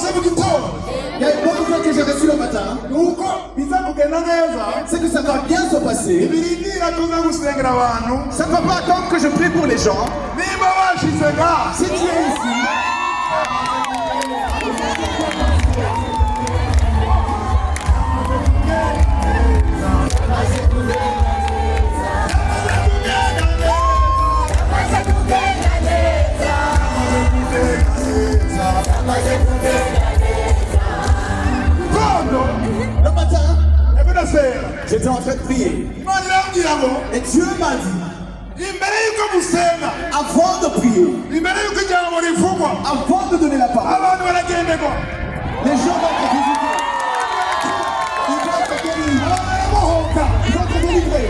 Il y a une bonne nouvelle que j'ai reçue le matin. C'est que ça va bien se passer. Ça ne va pas attendre que je prie pour les gens. Si tu es ici, le matin, j'étais en train de prier. Et Dieu m'a dit, avant de prier, avant de donner la parole, les gens vont te visiter. Ils vont te guérir. Ils vont te délivrer.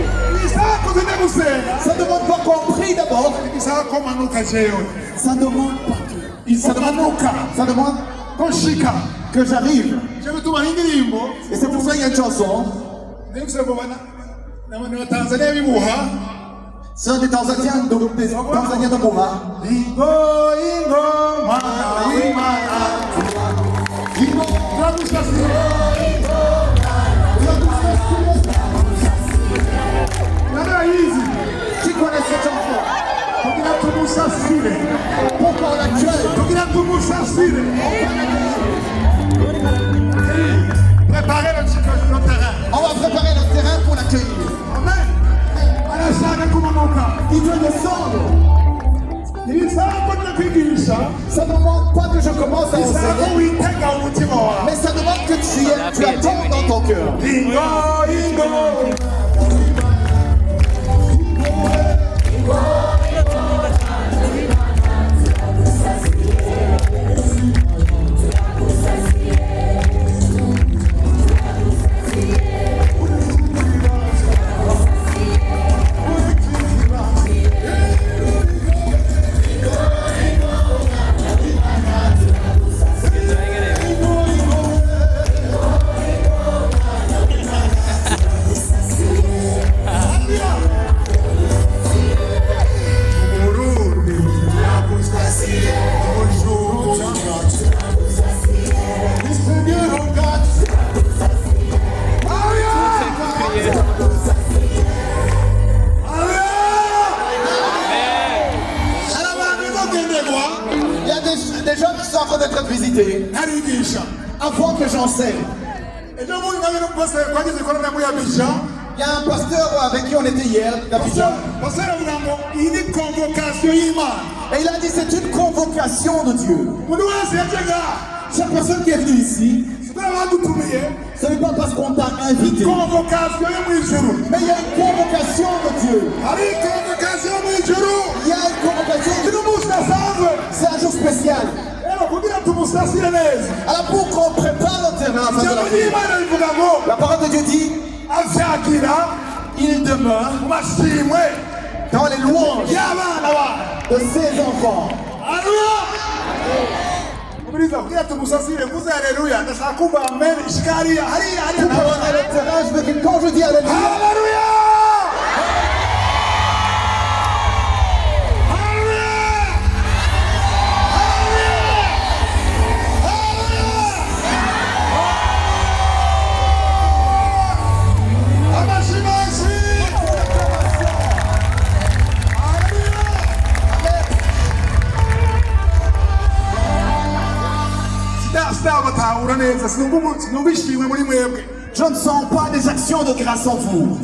Ça ne demande pas qu'on prie d'abord. Ça demande pas que. Ça demande que j'arrive. Et c'est pour ça qu'il y a une chanson. C'est des Tanzaniens de Moura. Qui connaît cette chanson? Pourquoi on l'accueille? Préparez le terrain. On va préparer le terrain pour l'accueillir. Amen. Il doit descendre. Ça ne demande pas que je commence à enseigner, mais ça demande que tu attends dans ton cœur. Avant que j'enseigne, il y a un pasteur avec qui on était hier d'Abidjan. Et il a dit c'est une convocation de Dieu. Chaque personne qui est venue ici, ce n'est pas parce qu'on t'a invité, mais il y a une convocation de Dieu. Il y a une convocation. C'est un jour spécial. Alors pour qu'on prépare le terrain, la parole de Dieu dit, il demeure dans les louanges de ses enfants. Pour préparer le terrain, je veux que quand je dis Alléluia, je ne sens pas des actions de grâce en vous.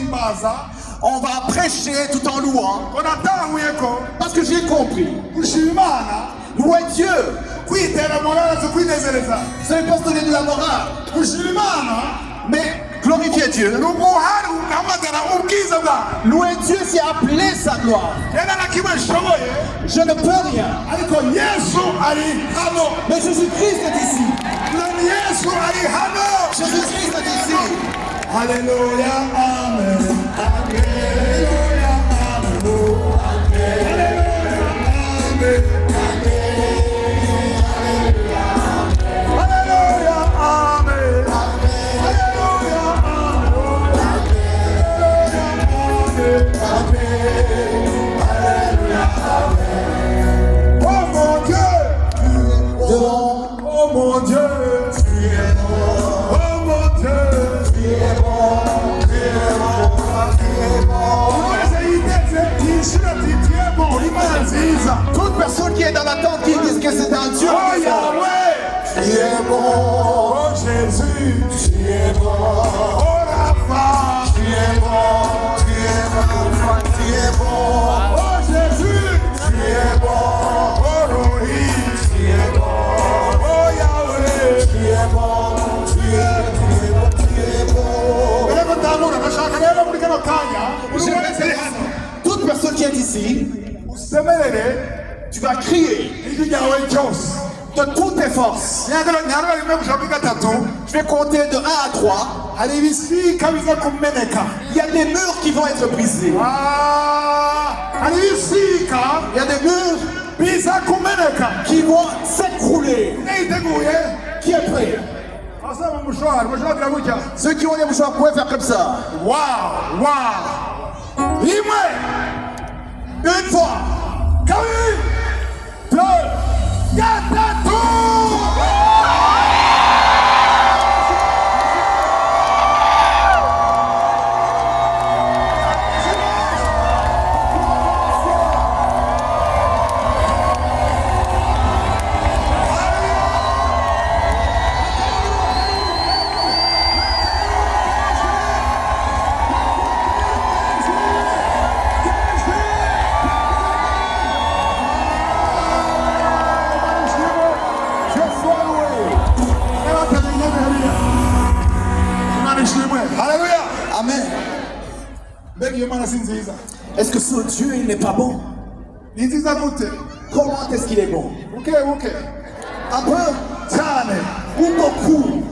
himbaza On va prêcher tout en louant. ko natahuye ko Parce que j'ai compris. gushima Imana Louer Dieu, kwitera morale zo kwinezereza ce n'est pas se donner de la morale, gushima Imana mais glorifier Dieu. ni uguhari uhamagara ubwiza bwawe Louer Dieu, c'est appeler sa gloire. yena na kimwe nshoboye Je ne peux rien. ariko Yesu ari hano Mais Jésus-Christ est ici. Nani Yesu ari hano Jésus-Christ est ici. Haleluya amen Haleluya amen Haleluya amen Haleluya amen Oh mon Dieu Oh mon Dieu tu es bon Oh mon Dieu tu es bon tu es bon tu es bon Toute personne qui est dans l'attente, qui dit que c'est un Dieu. Oh Yahweh, tu es bon. Oh Jésus, tu es bon. Oh Rapha, tu es bon. Tu es bon, tu es bon. Oh Jésus, tu es bon. Oh Rohi, tu es bon. Oh Yahweh, tu es bon. Tu es bon, tu es bon. Toute personne qui est ici, tu vas crier de toutes tes forces. Je vais compter de 1 à 3. Il y a des murs qui vont être brisés. Il y a des murs qui vont s'écrouler. Qui est prêt? Ceux qui ont des mouchoirs pouvaient faire comme ça. Wow, wow. Une fois. 2, 4, Alléluia. Amen. Est-ce que ce Dieu il n'est pas bon? Comment est-ce qu'il est bon? Un peu ou beaucoup?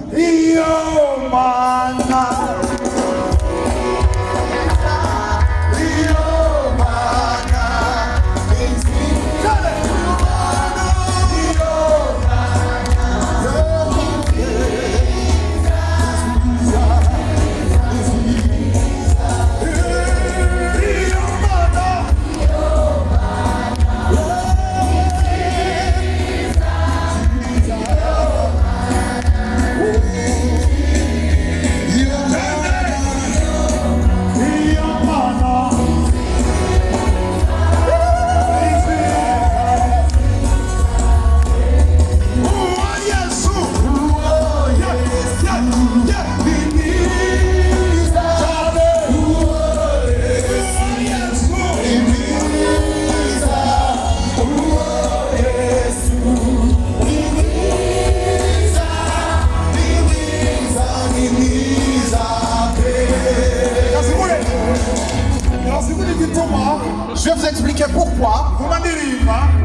Je vais vous expliquer pourquoi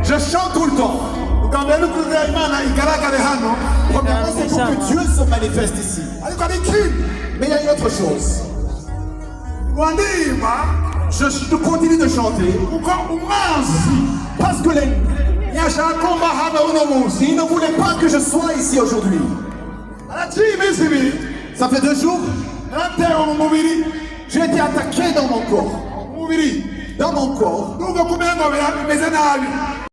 je chante tout le temps. Premièrement, c'est pour que Dieu se manifeste ici. Mais il y a une autre chose. Je continue de chanter parce que ils ne voulaient pas que je sois ici aujourd'hui. Ça fait 2 jours, j'ai été attaqué dans mon corps. Dans mon corps,